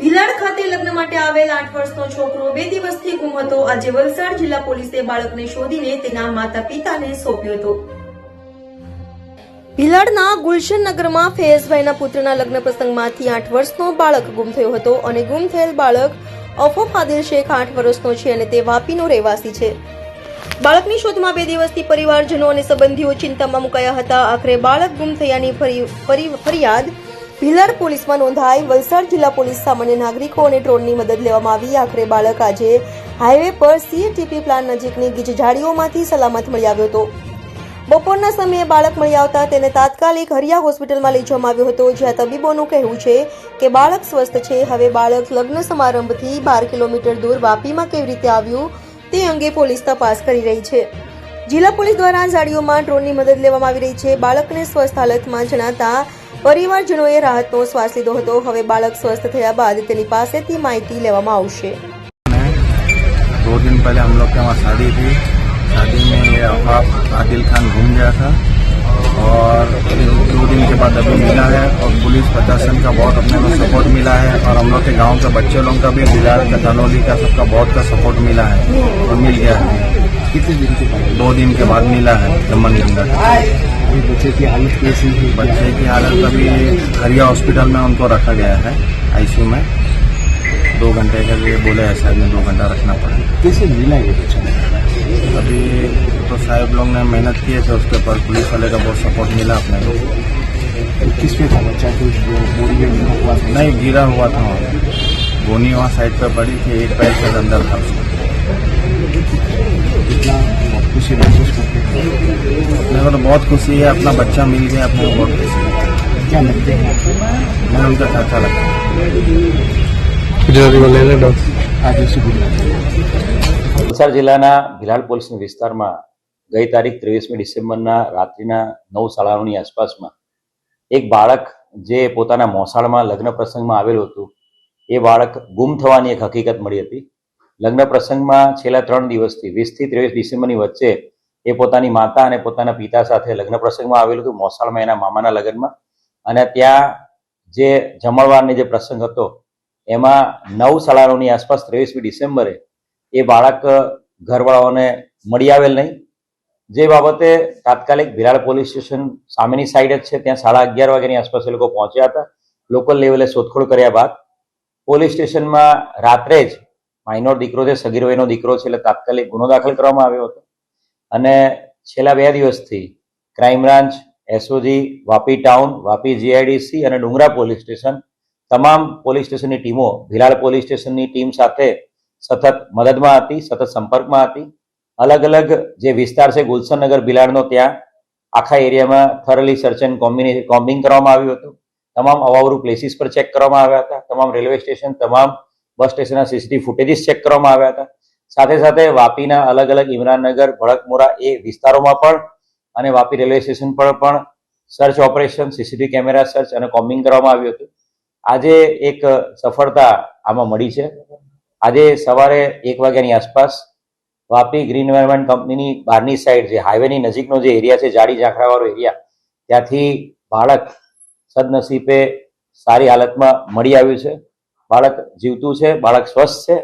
ભિલાડ ખાતે લગ્ન માટે આવેલ 8 વર્ષનો છોકરો 2 દિવસથી ગુમ હતો. આજે વલસાડ જિલ્લા પોલીસે બાળકને શોધીને તેના માતા પિતાને સોંપ્યો હતો. ભિલાડના ગુલશન નગરમાં ફૈઝભાઈના પુત્રના લગ્ન પ્રસંગમાંથી 8 વર્ષનો બાળક ગુમ થયો હતો અને ગુમ થયેલ બાળક અફફ આદિલ શેખ 8 વર્ષનો છે અને તે વાપીનો રહેવાસી છે. બાળકની શોધમાં 2 દિવસથી પરિવારજનો અને સંબંધીઓ ચિંતામાં મુકાયા હતા. આખરે બાળક ગુમ થયાની ફરિયાદ ભિલાડ પોલીસમાં નોંધાઈ. વલસાડ જિલ્લા પોલીસ સામાન્ય નાગરિકો અને ડ્રોનની મદદ લેવામાં આવી. આખરે બાળક આજે હાઈવે પર CATP પ્લાન્ટ નજીકની ગીચ ઝાડીઓમાંથી સલામત મળી આવ્યો હતો. બપોરના સમયે બાળક મળી આવતા તેને તાત્કાલિક હરિયા હોસ્પિટલમાં લઈ જવામાં આવ્યો હતો, જ્યાં તબીબોનું કહેવું છે કે બાળક સ્વસ્થ છે. હવે બાળક લગ્ન સમારંભથી 12 કિલોમીટર દૂર વાપીમાં કેવી રીતે આવ્યું તે અંગે પોલીસ તપાસ કરી રહી છે. જિલ્લા પોલીસ દ્વારા ઝાડીઓમાં ડ્રોનની મદદ લેવામાં આવી રહી છે. બાળકને સ્વસ્થ હાલતમાં જણાતા પરિવારજનોએ રાહતનો શ્વાસ લીધો હતો. હવે બાળક સ્વસ્થ થયા બાદ તેની પાસેથી માહિતી લેવામાં આવશે. 2 दिन पहले हम लोग के वहाँ शादी थी. शादी में ये अफाफ आदिल खान घूम गया था और 2 दिन के बाद अभी मिला है और पुलिस प्रशासन का बहुत अपने को सपोर्ट मिला है और हम लोग के गांव के बच्चे लोगों का भी बिलार का तनौली का सबका बहुत का सपोर्ट मिला है और मिल गया है. कितने दिन के बाद? 2 दिन के बाद मिला है जमन गंगा. बच्चे की हालत कैसी है? बच्चे की हालत अभी हरिया हॉस्पिटल में उनको रखा गया है ICU में. 2 घंटे के लिए बोले हैं साहब ने 2 घंटा रखना पड़ा. कैसे मिला ये बच्चा? अभी तो साहब लोग ने मेहनत किए थे उसके ऊपर, पुलिस वाले का बहुत सपोर्ट मिला अपने को. किस पे था बच्चा? कुछ बोरी में हुआ था? नहीं, गिरा हुआ था. गोनी वहाँ साइड पे पड़ी थी, एक पैर से अंदर था. कितना खुशी महसूस करते हैं? अपने को तो बहुत खुशी है, अपना बच्चा मिल गया, अपने को बहुत खुशी है. क्या लगते हैं? मैं उनका चाचा लगता हूँ. વલસાડ જિલ્લાના ભિલાડ પોલીસના વિસ્તારમાં ગઈ તારીખ 23મી ડિસેમ્બરના રાત્રિના 9:30ની આસપાસમાં એક બાળક જે પોતાના મોસાળમાં લગ્ન પ્રસંગમાં આવેલું હતું એ બાળક ગુમ થવાની એક હકીકત મળી હતી. લગ્ન પ્રસંગમાં છેલ્લા 3 દિવસથી 20 થી 23 ડિસેમ્બરની વચ્ચે એ પોતાની માતા અને પોતાના પિતા સાથે લગ્ન પ્રસંગમાં આવેલું હતું, મોસાળમાં એના મામાના લગ્નમાં. અને ત્યાં જે જમણવારની જે પ્રસંગ હતો એમાં 9:30ની આસપાસ 23મી ડિસેમ્બરે એ બાળક ઘરવાળાઓને મળી આવેલ નહીં, જે બાબતે તાત્કાલિક ભિલાડ પોલીસ સ્ટેશન સામેની સાઈડ જ છે ત્યાં 11:30 વાગ્યાની આસપાસ એ લોકો પહોંચ્યા હતા. લોકલ લેવલે શોધખોળ કર્યા બાદ પોલીસ સ્ટેશનમાં રાત્રે જ માઇનોર દીકરો છે, સગીર વયનો દીકરો છે, એટલે તાત્કાલિક ગુનો દાખલ કરવામાં આવ્યો હતો. અને છેલ્લા 2 દિવસથી crime branch, SOG, Vapi town, Vapi GIDC અને ડુંગરા પોલીસ સ્ટેશન તમામ પોલીસ સ્ટેશનની ટીમો ભિલાડ પોલીસ સ્ટેશનની ટીમ સાથે સતત મદદમાં હતી, સતત સંપર્કમાં હતી. અલગ અલગ જે વિસ્તાર છે ગુલશનનગર ભિલાડનો, ત્યાં આખા એરિયામાં થરલી સર્ચ એન્ડ કોમ્બિંગ કરવામાં આવ્યું હતું. તમામ અવાવરૂ પ્લેસીસ પર ચેક કરવામાં આવ્યા હતા. તમામ રેલવે સ્ટેશન, તમામ બસ સ્ટેશનના CCTV ફૂટેજીસ ચેક કરવામાં આવ્યા હતા. સાથે સાથે વાપીના અલગ અલગ ઇમરાનનગર, ભડકમોરા એ વિસ્તારોમાં પણ અને વાપી રેલવે સ્ટેશન પર પણ search operation, CCTV camera search અને કોમ્બિંગ કરવામાં આવ્યું હતું. આજે એક સફળતા આમાં મળી છે. આજે સવારે 1 વાગ્યાની આસપાસ વાપી ગ્રીન એન્વાયરમેન્ટ કંપનીની બહારની સાઈડ જે હાઈવેની નજીકનો જે એરિયા છે, જાડી ઝાંખરાવાળો એરિયા, ત્યાંથી બાળક સદનસીબે સારી હાલતમાં મળી આવ્યું છે. બાળક જીવતું છે, બાળક સ્વસ્થ છે.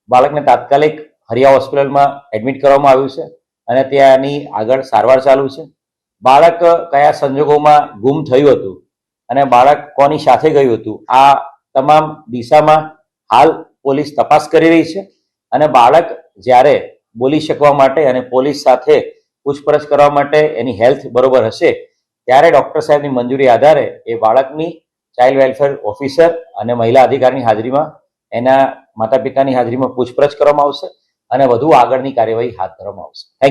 બાળકને તાત્કાલિક હરિયા હોસ્પિટલમાં એડમિટ કરવામાં આવ્યું છે અને ત્યાંની આગળ સારવાર ચાલુ છે. બાળક કયા સંજોગોમાં ગુમ થયું હતું અને બાળક કોની સાથે ગયું હતું, આ તમામ દિશામાં હાલ પોલીસ તપાસ કરી રહી છે. અને બાળક જ્યારે બોલી શકવા માટે અને પોલીસ સાથે પૂછપરછ કરવા માટે એની હેલ્થ બરોબર હશે ત્યારે ડૉક્ટર સાહેબની મંજૂરી આધારે એ બાળકની ચાઇલ્ડ વેલફેર ઓફિસર અને મહિલા અધિકારીની હાજરીમાં એના માતા પિતાની હાજરીમાં પૂછપરછ કરવામાં આવશે અને વધુ આગળની કાર્યવાહી હાથ ધરવામાં આવશે. Thank you.